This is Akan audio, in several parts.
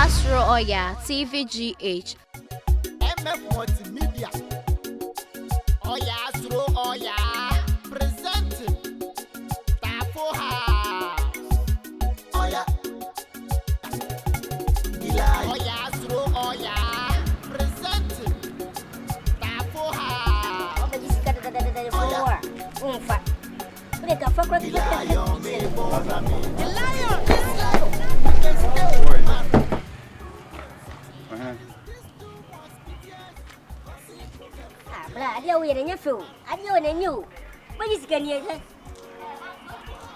Suro Oyaa, Tvgh. MF Multimedia. Oyaa Suro Oyaa presenting Tvgh. Oyaa. Oyaa Suro Oyaa presenting Tvgh. The lion is loud. Dia we na nyefu. Adi we na nyu. Bagi sikani ya.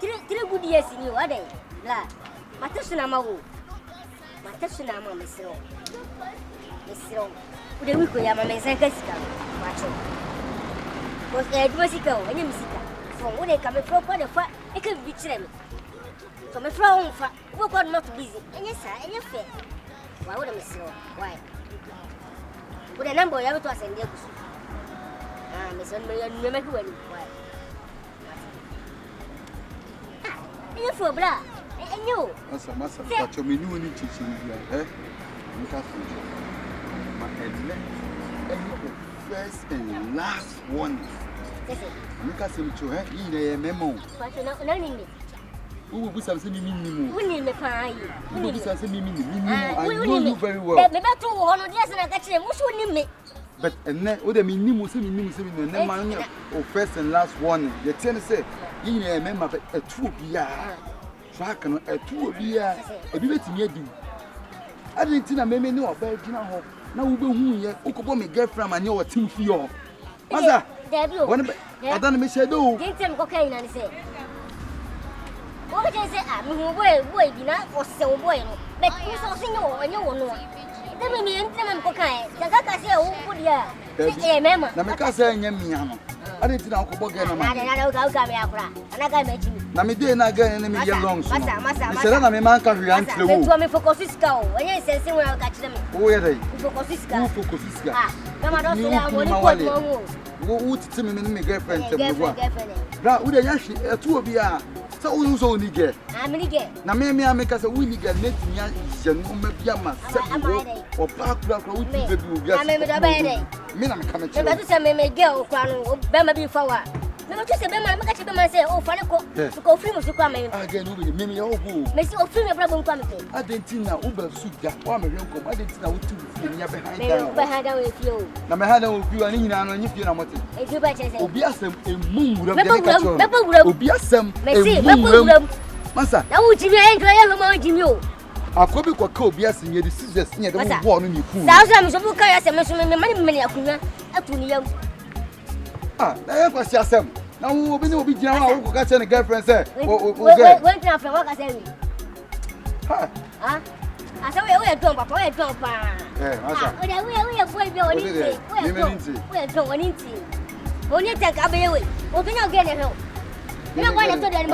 Tire gudi ya sinyu adai. La. Matasuna mawu. Matasuna ma mesro. Mesro. Ude wiko ya mama nsanka sika. Macho. Ko duma sika o, anya misika. So ude ka me fro kwa de fa. E ka bi kire me. So me fro on fa. Wo ko not busy. Anya sa, anya fe. Wa ude mesro. Why? Ude nambo ya beto asende gusu. Mesron me make wani. For bra. And you. Massa, but you mean you need to see eh? First and last one. You can see to her in a memo. But you're not learning me. Who will be something meaning? We need me cry. We need something meaning. I know you very well. The battle one of yes, and I got you. Who's winning me? But and then, what I mean, first and last one. The ten say, you remember a 2 year. Track and a 2 year. A bit near you. I didn't think I may know about dinner. Now we will who call me girlfriend and your team for you. Mother, I don't miss a do. Didn't tell cocaine and say, what did I say? I'm boy, dinner or so boy. But who's also know and you will know. Let me enter them cocaine. The Gaka say, oh, good year. Eh, mamma. Namaka say, Yamiano. I didn't know about getting a man. I don't come here. And I got me. Namide and I get an enemy long. Massa, I'm a man can answer the woman for Cosisco. When you say, I'll catch them. Where are they? For Cosisco. For Cosisco. Come on, don't would tell me girlfriend. That would actually a 2 of you. So we also need get. I'm going to get. Now, maybe I make us a winning get net or black with the I remember the baby. I'm coming to say, may go, Bama be forward. No, just a Bama, I can say, oh, Fanaco, to go free to come again. Maybe all who Miss Ophelia problem coming. I didn't think now Uber suit that one. I didn't know to behind with you. Now, I had a few and in if you know what it is. Obiasem a moon will be a some Massa. Now, would you enjoy you? I could be quite cold, yes, and the scissors near the one in your food. Thousands of book as a money up to you. Ah, that was just some. Now we will be general who got a girlfriend, sir. Went down from what I said. Ah, I saw we are drunk, but we are drunk. We are going to only take a baby. Open your get a home. You know what I told them?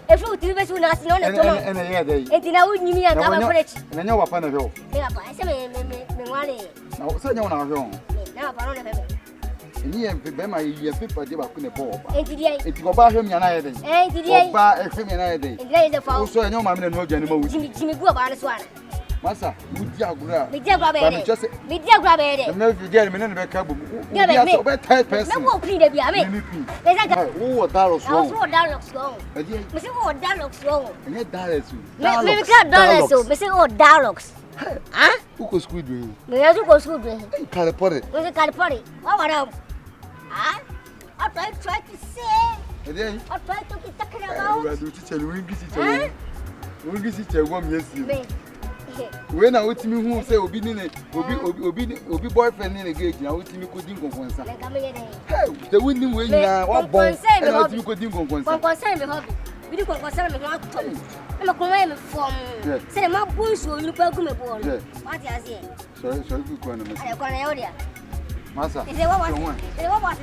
A fruit, you will not know and a year day. And I wouldn't mean and I know what fun of you. I said, now, so you're not wrong. Now, I don't have and you have people give up in the ball. It's about him and I day. And today, a criminal day. And the fall, so I know my man no general. Jimmy grew up on this one. Massa, with Jaguar. With Jaguar, just with Jaguar. And if you get me in the cab, you have a tight person. No, please, I mean, there's a guy. Oh, that looks wrong. That looks wrong. That looks wrong. And yet, that is maybe $1, so Missing all $. Huh? Who could squid me? We have to go school. Calipari. Where's the Calipari? What about huh? I try to say. I try to be talking about. I do teacher, we get it. One yes. When I would me who say, Obi boyfriend in a gate, now with me could think of one. The winning way now, what boy, and I think could think of one. Concern the hobby. We do concern me not to me. I'm a command from say, my bush will look welcome aboard. What I say? Sorry, good one. I got an idea. Massa, what was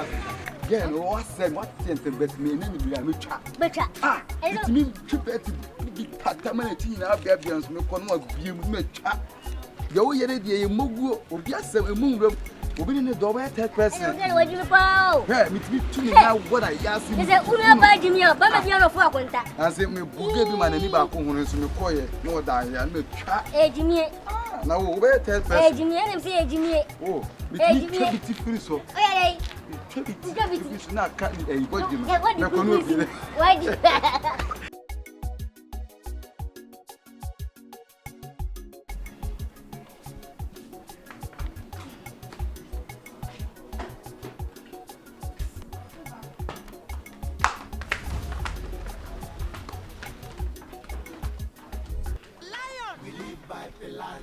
it? Yeah, no, I said what sense but me and we are chat. Ah, it's me trip at the Tatamanatin, I've got no corner of you, chat. Go, yeah, Mogu, or just a moon room. Obi ni do ba third person. Hey, what you pa? Hey, me to me now what I yasi. Is it una ba Jimmy? Ba me dia no fo akonta. I say me buge bi ma na ni ba ko hunu so me koye no da ya me twa. Eh Jimmy. Na wo be third person. Eh Jimmy, I'm say Jimmy. Oh, me twa bi ti free so. Oya. Twa bi ti free na ka eh body no. Me ko no bi. Why di?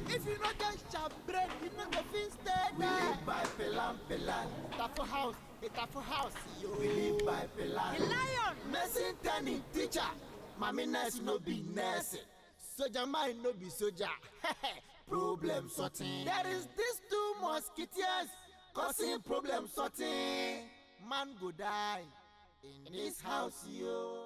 If you not get sharp bread, you not go feel stay there. We live by pelan. Tafo house, Tafo house, yo. We live by pelan. The lion, nursing turning teacher. Mommy nurse no be nurse. Soldier mind no be soldier. Problem sorting. There is this 2 mosquitoes causing problem sorting. Man go die in this house, yo.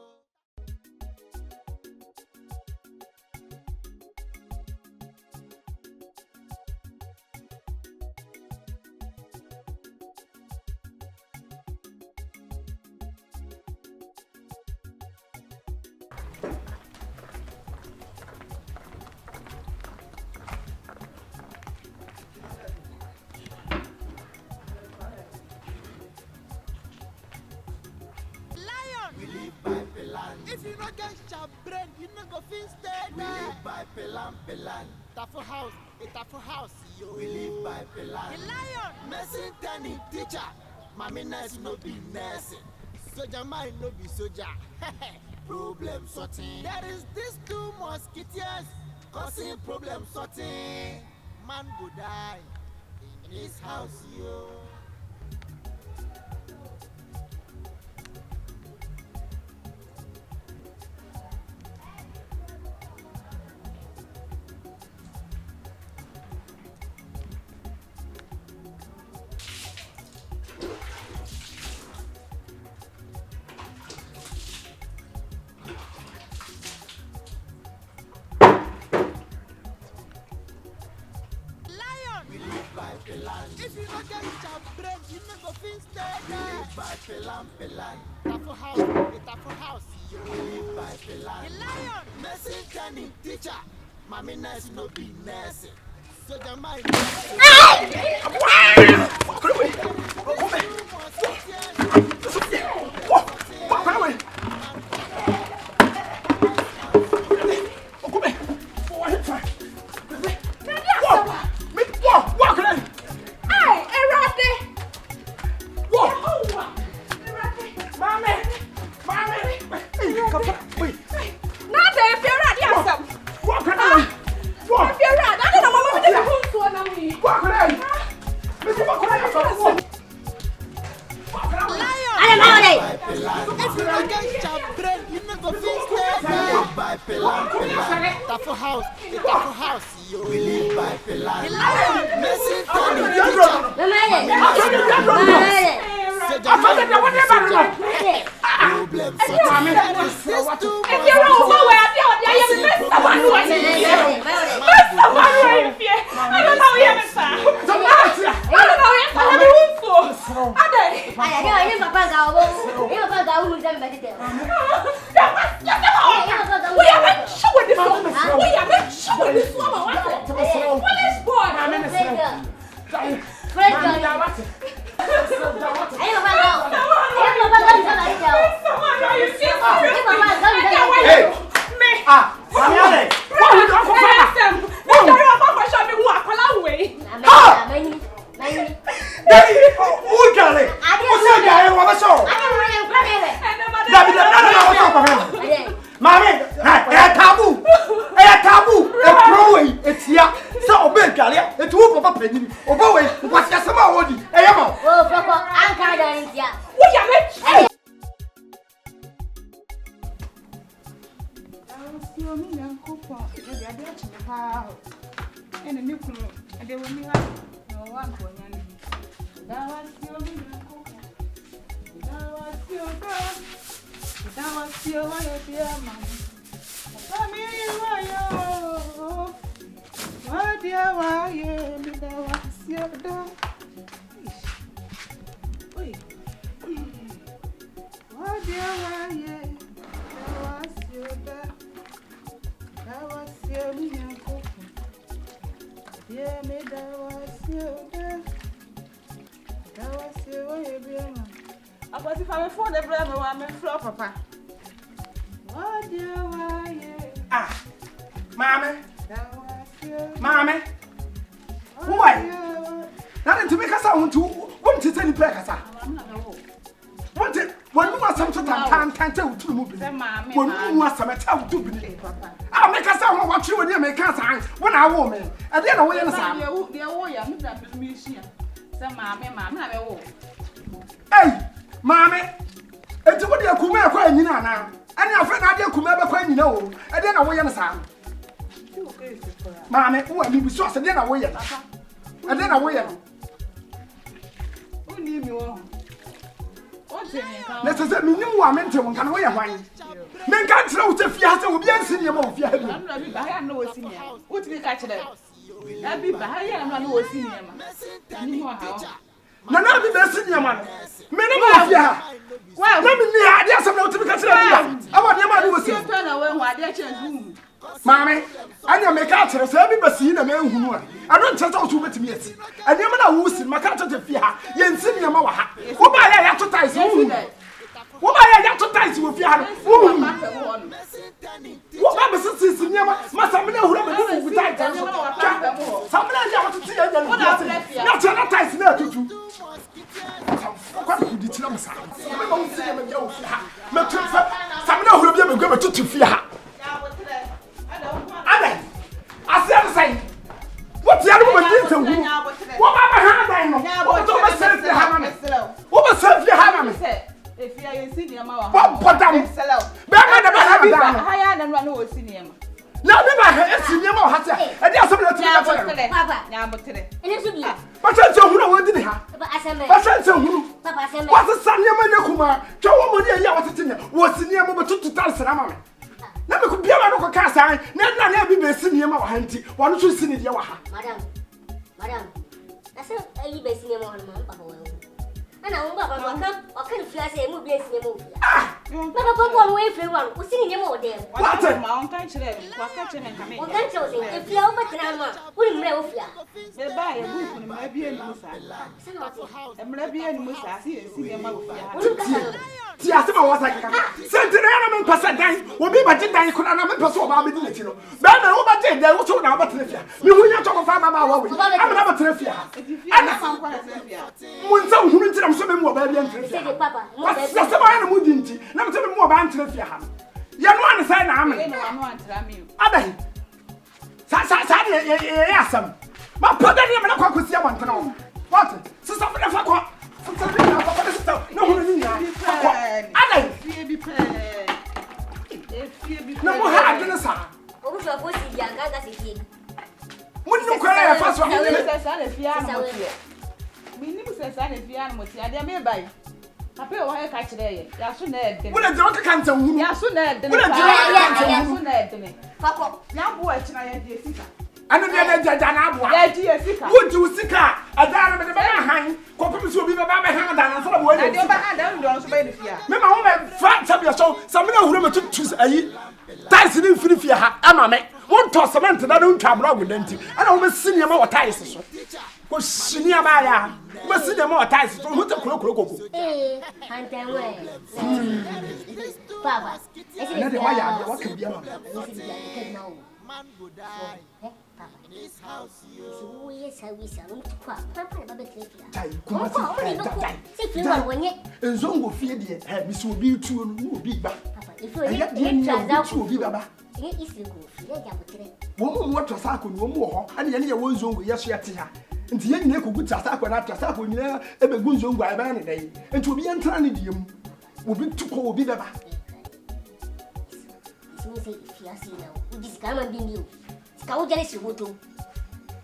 If you not get sharp brain, you not go feel stay there. We live by pelan. Tafo house, yo. We live by pelan. The lion, nursing turning teacher. Mommy nurse no be nurse. Soldier mind no be soldier. Problem sorting. There is this 2 mosquitoes causing problem sorting. Man go die in this house, yo. If you not get sharp bread, you not go feel stay there. We live by pelan. Tafo house, yo. We live by pelan. The lion, nursing turning teacher. Mommy nurse no be nurse. Soldier mind. Tafo house, yo. We live by pelan. The lion, nursing turning problem Ah, Mammy. Mammy. Why? Nothing to make us out to want to tell you breakfast. Want it when you want some time to move. When you want some time to be. I'll make us out what you and make us when I woman. And then away in the sound. Hey, Mammy. It's what you come here crying now. And your friend I come ever crying, you know. And then away in the sound. Mammy, who are you so and then away. And then away. Who need me? Let's say, me knew I meant to one can wear wine. Men can't throw the fiesta will be a senior of your head. I know a senior. What did you catch it? I'll be behind. I'm not a senior. No, no, be the senior man. Men of ya. Well, let me near ideas about to be considered. I want your man who was here. Mammy, I never make out to say, but see a man who I don't touch out to me. And you know who's in my country to fear. Yen senior Mawa. Who I advertise you? Who I advertise you with your what happens since you must have been able to die. Somebody want to see you. Not advertising there to do. What did you tell me? Somebody will be able to fear. I said, what's the other woman doing to you? What about my hand? What was said to have? What was said to have? If you are senior, what damn sell out? Higher than one who was senior. Now, never senior has said, and there's something to Papa, and it should be. But that's who I wanted to have. But that's who. What's the son, Yamanakuma? Joe Modia was senior over 2,000. Na me kubia ma no koka san na be besi ne ma wa hanti wa no so sini dia wa ha madam na se ayi besi ne ma wa ma papa wa ana wo baba wa kan fia se mu besi ne ma wo fia na papa wo we fia wa wo sini ne ma wo de what ma on kan chere wa ka chere nka me wo kan chere se e fia wo betina ma wo ni mre wo fia me ba ye bu ku ni ma bia ni musa e mre bia ni musa si ne ma wo fia ti asema wasa kaka sentire na me pasa dan obi ba je dan kona na me pasa oba be dinati no ba na wo ba je dan wo so na ba trafia me hu nya to fa mama wa we amna ba trafia ana fa kwa trafia mun sa hunu ntira so me mu oba bia trafia se papa mo be se ba na mu dinti na me se me mu oba trafia ha ya no an sai na amne no antira me adai sa ye asam ma poda ni me na kwa kosia wa ntana what sister me na fa kwa no, no, no, hard in the sun. Oh, so what's the young guy? When you cry, I first want to say, we need to say, if you are not, I may buy. I pay a catch there. You soon there. When a drunk can't tell you, you soon there. Papa, now watch my idea. And then Jana, would you see car? A diamond in the hand, copies will be by my hand and some way. I don't know. Remember, woman, fat up your soul. Some of them took to Tyson in Philipia. I'm a one toss cement that don't come wrong with them. I don't miss senior more Tyson. Was senior Maya, was senior more Tyson from what the clock. Eh, and then way. Papa, what can be a man go die. In his house, you yes, I wish I won't quite. Papa, and Zongo fear the head, Miss will be too big back. If you get the end of the Baba, it is the woman, what was I could no more, and the other one Zongo, yes, yet here. And the young Nico good Sasako after Sako near a good Zongo by Banana, and to be entranidium will be too cold, be Baba. If you are seeing now, this cannot be new. Kau jadi sebutu.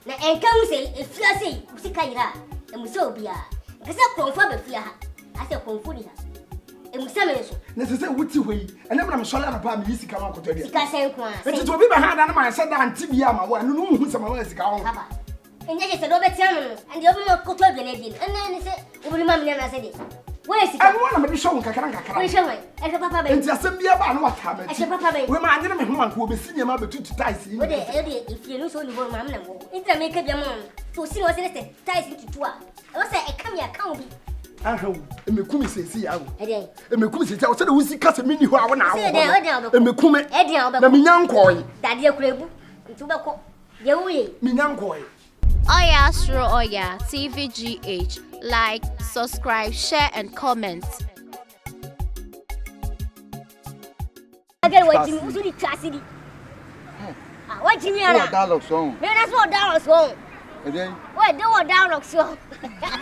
Na engkau say if you say usikaira, emusobia. Kasa konfa be fia ha. Ase konfu ni ha. Emusame so. Na se wuti hoi. Ena na me sola na pa me yisika ma koto dia. Sika sen kwa. Enti to bi ba ha da na ma se da anti bia ma wa no no hu sama wa sika ho. Papa. Enye se do be tia no. Andi obi ma koto bi na bi. Ena ni se obi ma me na se de. Where is it? I want to show Kakaka. Where is it? I have Papa. And just send me about what happened. I said, Papa, we might get him who will be senior mother to ties. if you lose only one mamma, it's a make up your mom. To see what's in it, ties into two. I was say, I come here, can't be. I hope, and Mekumi says, "See, I will." Eddie, And Mekumi says, "I said, we see Casamini who are now." Say, And Mekumi, Eddie, the Minyan Koi, Daddy, a crib, tobacco. Yoi. Minyan Koi. Oyaa, Suro, Oyaa, Tvgh. Like, subscribe, share, and comment. I get what you do, tragedy. What you mean? Dialogue song. That's what down was wrong. And then What do a down song?